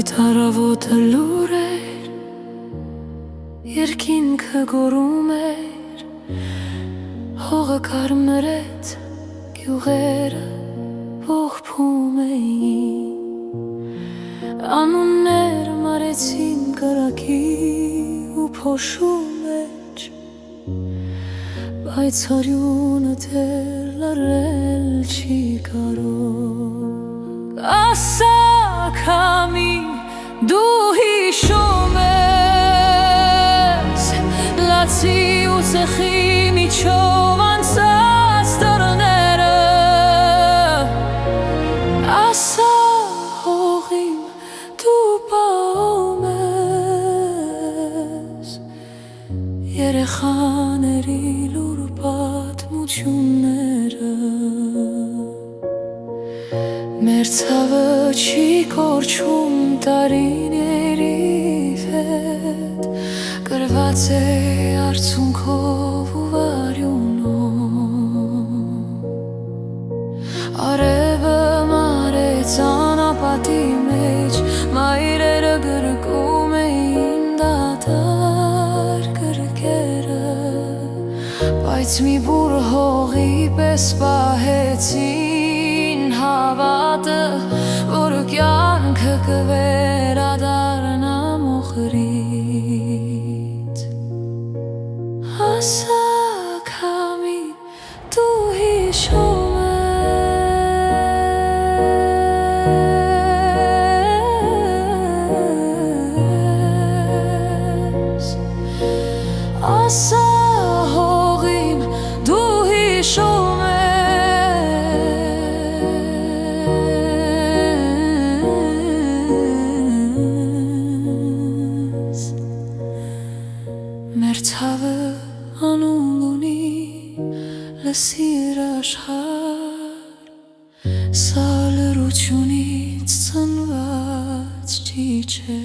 Այդ առավոտը լուր էր, երկինքը գոռում էր, հողը կարմրեց, գյուղերը ողբում էին, անուններ մարեցին կրակի ու փոշու մեջ, բայց արյունը դեռ լարել չի կարող։ Ասա քամի, դու հիշում ես լացի ու ցեխի միջով անցած դռները, ասա հողին դու պահում ես երեխաների լուր պատմությունները։ Մեր ցավը չի կորչում տարիների հետ, գրված է արցունքով ու արյունով։ Արևը մարեց անապատի մեջ, մայրերը գրկում էին դատարկ գրքերը, բայց մի բուռ հողի պես պահեցին հավատը, որ կյանքը կվերադառնա մոխրից։ Ասա քամի, դու հիշում ես, ասա հողին դու հիշում ես։ Մեր ցավը անուն ունի, լսիր աշխարհ, սա լռությունից ծնված ճիչ է։